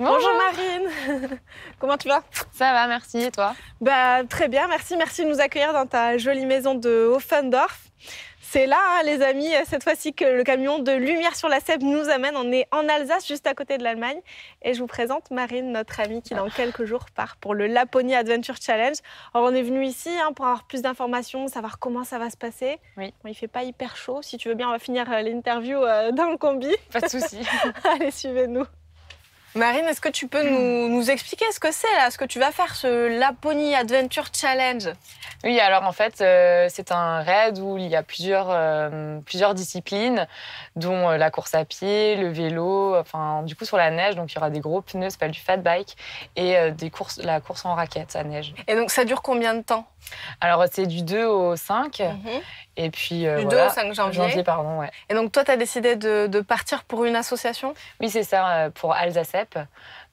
Bonjour Marine. Comment tu vas? Ça va, merci. Et toi? Très bien, merci. Merci de nous accueillir dans ta jolie maison de Offendorf. C'est là, hein, les amis, cette fois-ci que le camion de Lumière sur la Cèpe nous amène. On est en Alsace, juste à côté de l'Allemagne. Et je vous présente Marine, notre amie, qui dans quelques jours part pour le Laponie Adventure Challenge. Alors on est venu ici pour avoir plus d'informations, savoir comment ça va se passer. Oui. Bon, il fait pas hyper chaud. Si tu veux bien, on va finir l'interview dans le combi. Pas de souci. Allez, suivez-nous. Marine, est-ce que tu peux nous expliquer ce que c'est là, ce que tu vas faire, ce Laponie Adventure Challenge? Oui, alors en fait, c'est un raid où il y a plusieurs disciplines, dont la course à pied, le vélo, enfin du coup sur la neige, donc il y aura des gros pneus, c'est pas du fat bike, et la course en raquette à neige. Et donc ça dure combien de temps? Alors c'est du 2 au 5, et puis du 2 voilà, au 5 janvier. Pardon, ouais. Et donc toi, tu as décidé de partir pour une association? Oui, c'est ça, pour Alsacep,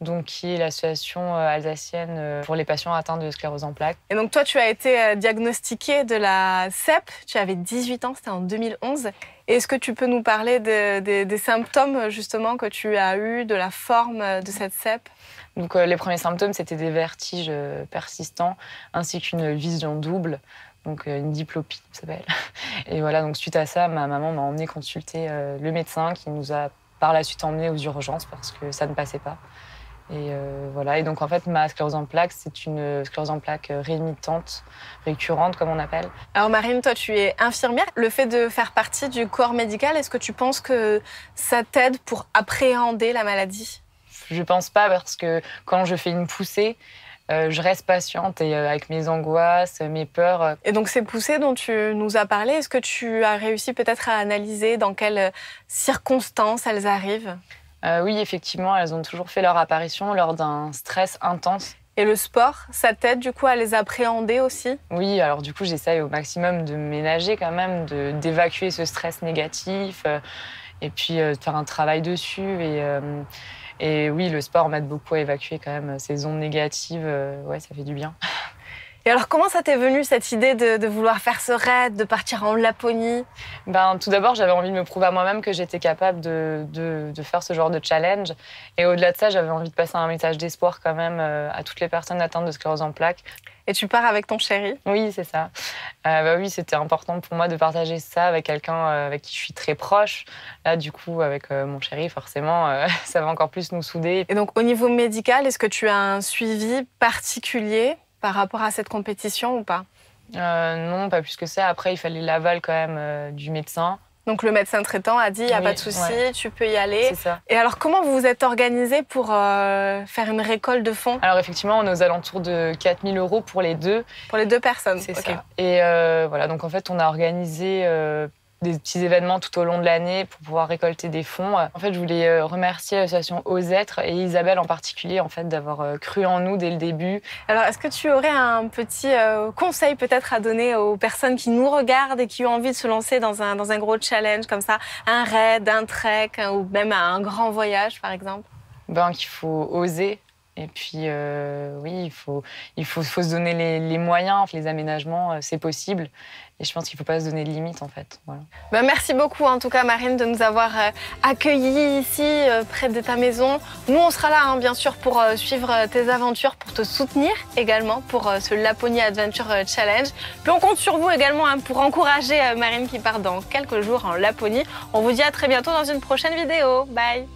donc qui est l'association alsacienne pour les patients atteints de sclérose en plaques. Et donc toi, tu as été diagnostiquée de la CEP, tu avais 18 ans, c'était en 2011. Et est-ce que tu peux nous parler des symptômes justement que tu as eu, de la forme de cette CEP? Donc les premiers symptômes, c'était des vertiges persistants, ainsi qu'une vision double, donc une diplopie, ça s'appelle. Et voilà, donc suite à ça, ma maman m'a emmenée consulter le médecin qui nous a par la suite emmenés aux urgences parce que ça ne passait pas. Et voilà. Et donc en fait, ma sclérose en plaques, c'est une sclérose en plaques rémitante, récurrente comme on appelle. Alors Marine, toi tu es infirmière. Le fait de faire partie du corps médical, est-ce que tu penses que ça t'aide pour appréhender la maladie? Je pense pas parce que quand je fais une poussée, je reste patiente et avec mes angoisses, mes peurs. Et donc ces poussées dont tu nous as parlé, est-ce que tu as réussi peut-être à analyser dans quelles circonstances elles arrivent? Oui, effectivement, elles ont toujours fait leur apparition lors d'un stress intense. Et le sport, ça t'aide du coup à les appréhender aussi? Oui, alors du coup, j'essaye au maximum de ménager quand même, d'évacuer ce stress négatif et puis de faire un travail dessus. Et oui, le sport m'aide beaucoup à évacuer quand même ces ondes négatives. Ouais, ça fait du bien. Et alors, comment ça t'est venu cette idée de vouloir faire ce raid, de partir en Laponie? Tout d'abord, j'avais envie de me prouver à moi-même que j'étais capable de faire ce genre de challenge. Et au-delà de ça, j'avais envie de passer un message d'espoir quand même à toutes les personnes atteintes de sclérose en plaques. Et tu pars avec ton chéri? Oui, c'est ça. Oui, c'était important pour moi de partager ça avec quelqu'un avec qui je suis très proche. Là, du coup, avec mon chéri, forcément, ça va encore plus nous souder. Et donc, au niveau médical, est-ce que tu as un suivi particulier par rapport à cette compétition ou pas? Non, pas plus que ça. Après, il fallait l'aval quand même du médecin. Donc le médecin traitant a dit, il n'y a pas de souci, tu peux y aller. C'est ça. Et alors, comment vous vous êtes organisé pour faire une récolte de fonds? Alors effectivement, on est aux alentours de 4 000 € pour les deux. Pour les deux personnes? C'est ça. Et voilà, donc en fait, on a organisé des petits événements tout au long de l'année pour pouvoir récolter des fonds. En fait, je voulais remercier l'association Osêtre et Isabelle en particulier en fait, d'avoir cru en nous dès le début. Alors, est-ce que tu aurais un petit conseil peut-être à donner aux personnes qui nous regardent et qui ont envie de se lancer dans un gros challenge comme ça, un raid, un trek ou même un grand voyage par exemple? Qu'il faut oser. Et puis, oui, il faut se donner les moyens, les aménagements, c'est possible. Et je pense qu'il ne faut pas se donner de limites, en fait. Voilà. Merci beaucoup, en tout cas, Marine, de nous avoir accueillis ici, près de ta maison. Nous, on sera là, bien sûr, pour suivre tes aventures, pour te soutenir également pour ce Laponie Adventure Challenge. Puis on compte sur vous également pour encourager Marine qui part dans quelques jours en Laponie. On vous dit à très bientôt dans une prochaine vidéo. Bye!